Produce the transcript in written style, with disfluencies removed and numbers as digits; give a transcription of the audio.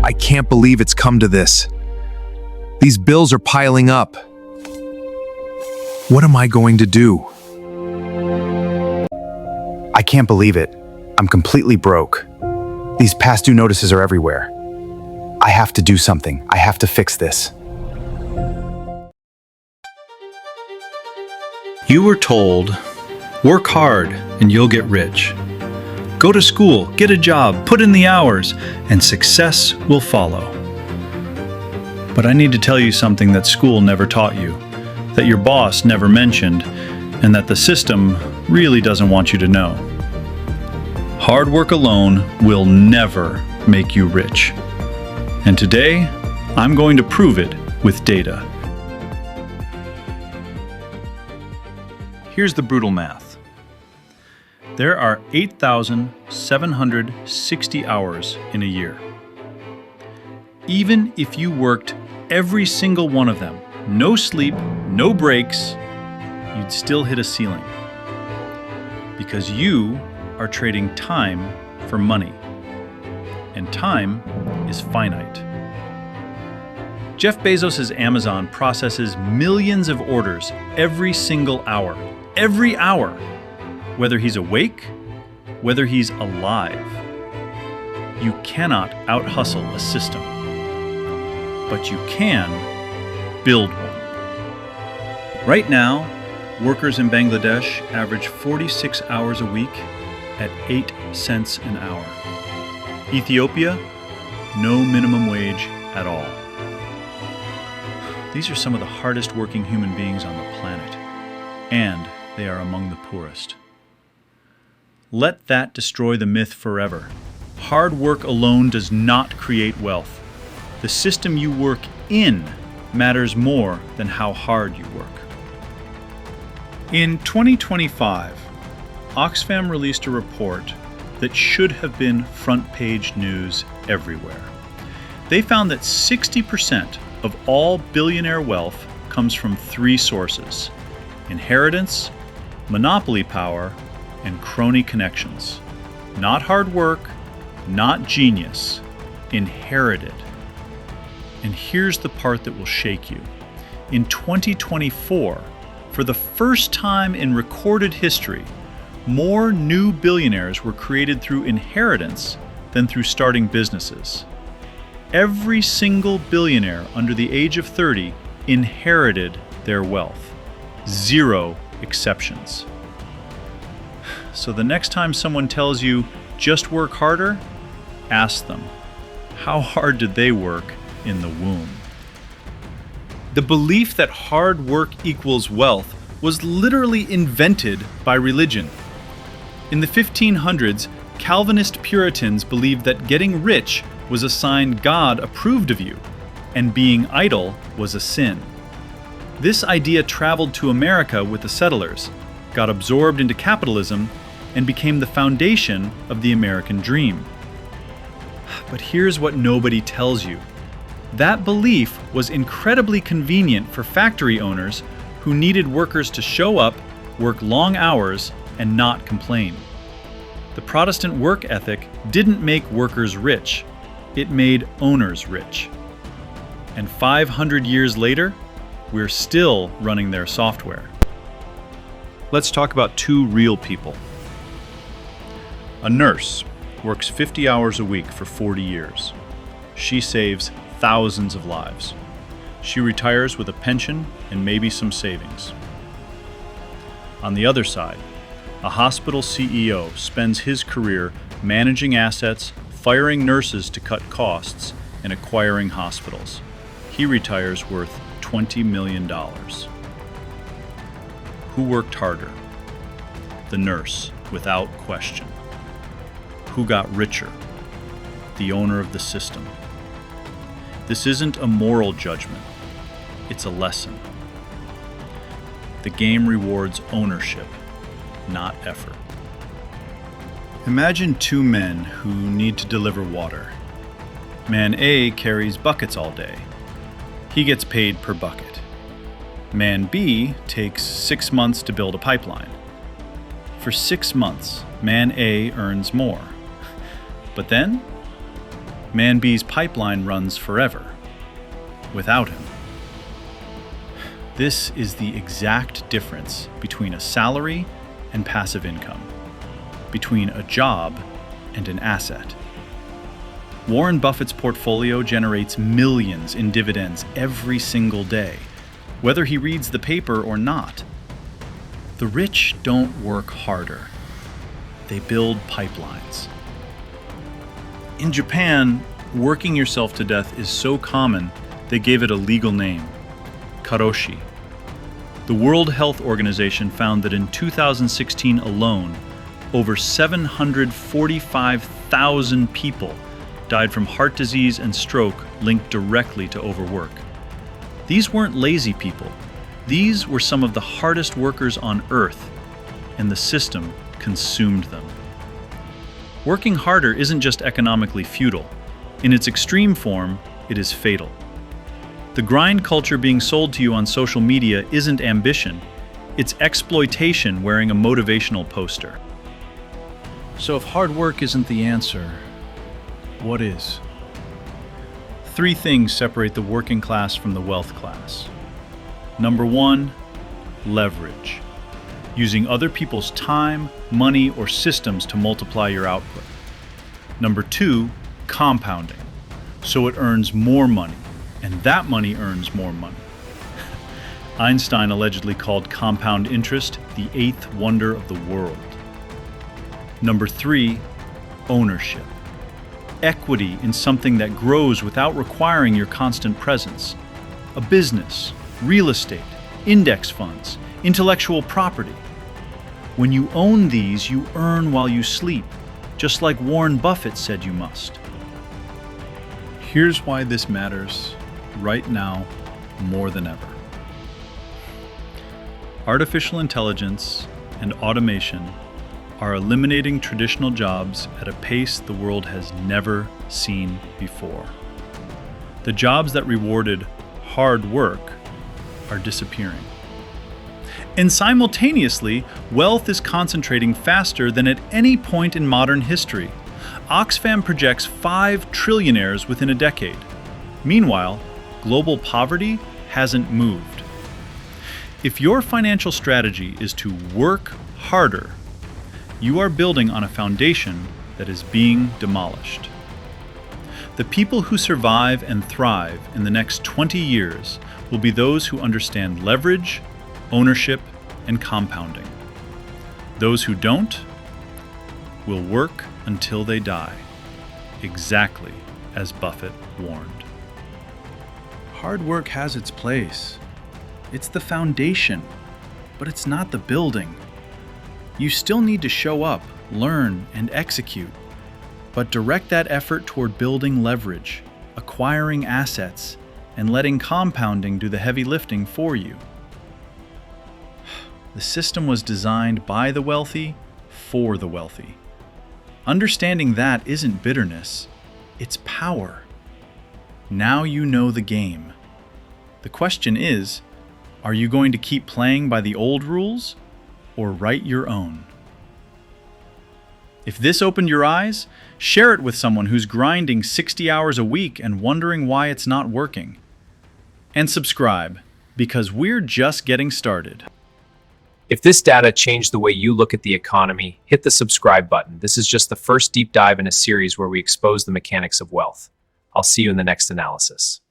I can't believe it's come to this. These bills are piling up. What am I going to do? I can't believe it. I'm completely broke. These past due notices are everywhere. I have to do something. I have to fix this. You were told, work hard and you'll get rich. Go to school, get a job, put in the hours, and success will follow. But I need to tell you something that school never taught you, that your boss never mentioned, and that the system really doesn't want you to know. Hard work alone will never make you rich. And today, I'm going to prove it with data. Here's the brutal math. There are 8,760 hours in a year. Even if you worked every single one of them, no sleep, no breaks, you'd still hit a ceiling. Because you are trading time for money. And time is finite. Jeff Bezos' Amazon processes millions of orders every single hour. Every hour, whether he's awake, whether he's alive. You cannot out-hustle a system, but you can build one. Right now, workers in Bangladesh average 46 hours a week at 8 cents an hour. Ethiopia, no minimum wage at all. These are some of the hardest working human beings on the planet, and they are among the poorest. Let that destroy the myth forever. Hard work alone does not create wealth. The system you work in matters more than how hard you work. In 2025, Oxfam released a report that should have been front-page news everywhere. They found that 60% of all billionaire wealth comes from 3 sources: inheritance, monopoly power, and crony connections. Not hard work, not genius, inherited. And here's the part that will shake you. In 2024, for the first time in recorded history, more new billionaires were created through inheritance than through starting businesses. Every single billionaire under the age of 30 inherited their wealth. 0 exceptions. So the next time someone tells you, just work harder, ask them, how hard did they work in the womb? The belief that hard work equals wealth was literally invented by religion. In the 1500s, Calvinist Puritans believed that getting rich was a sign God approved of you, and being idle was a sin. This idea traveled to America with the settlers, got absorbed into capitalism, and became the foundation of the American dream. But here's what nobody tells you. That belief was incredibly convenient for factory owners who needed workers to show up, work long hours, and not complain. The Protestant work ethic didn't make workers rich, it made owners rich. And 500 years later, we're still running their software. Let's talk about 2 real people. A nurse works 50 hours a week for 40 years. She saves thousands of lives. She retires with a pension and maybe some savings. On the other side, a hospital CEO spends his career managing assets, firing nurses to cut costs, and acquiring hospitals. He retires worth $20 million. Who worked harder? The nurse, without question. Who got richer? The owner of the system. This isn't a moral judgment, it's a lesson. The game rewards ownership, not effort. Imagine 2 men who need to deliver water. Man A carries buckets all day. He gets paid per bucket. Man B takes 6 months to build a pipeline. For 6 months, Man A earns more. But then, Man B's pipeline runs forever without him. This is the exact difference between a salary and passive income, between a job and an asset. Warren Buffett's portfolio generates millions in dividends every single day, whether he reads the paper or not. The rich don't work harder. They build pipelines. In Japan, working yourself to death is so common, they gave it a legal name, karoshi. The World Health Organization found that in 2016 alone, over 745,000 people died from heart disease and stroke linked directly to overwork. These weren't lazy people. These were some of the hardest workers on earth, and the system consumed them. Working harder isn't just economically futile. In its extreme form, it is fatal. The grind culture being sold to you on social media isn't ambition. It's exploitation wearing a motivational poster. So if hard work isn't the answer, what is? 3 things separate the working class from the wealth class. Number 1, leverage. Using other people's time, money, or systems to multiply your output. Number 2, compounding. So it earns more money, and that money earns more money. Einstein allegedly called compound interest the 8th wonder of the world. Number 3, ownership. Equity in something that grows without requiring your constant presence. A business, real estate, index funds, intellectual property. When you own these, you earn while you sleep, just like Warren Buffett said you must. Here's why this matters right now more than ever. Artificial intelligence and automation are eliminating traditional jobs at a pace the world has never seen before. The jobs that rewarded hard work are disappearing. And simultaneously, wealth is concentrating faster than at any point in modern history. Oxfam projects 5 trillionaires within a decade. Meanwhile, global poverty hasn't moved. If your financial strategy is to work harder, you are building on a foundation that is being demolished. The people who survive and thrive in the next 20 years will be those who understand leverage, ownership, and compounding. Those who don't will work until they die, exactly as Buffett warned. Hard work has its place. It's the foundation, but it's not the building. You still need to show up, learn, and execute, but direct that effort toward building leverage, acquiring assets, and letting compounding do the heavy lifting for you. The system was designed by the wealthy, for the wealthy. Understanding that isn't bitterness, it's power. Now you know the game. The question is, are you going to keep playing by the old rules, or write your own? If this opened your eyes, share it with someone who's grinding 60 hours a week and wondering why it's not working. And subscribe, because we're just getting started. If this data changed the way you look at the economy, hit the subscribe button. This is just the first deep dive in a series where we expose the mechanics of wealth. I'll see you in the next analysis.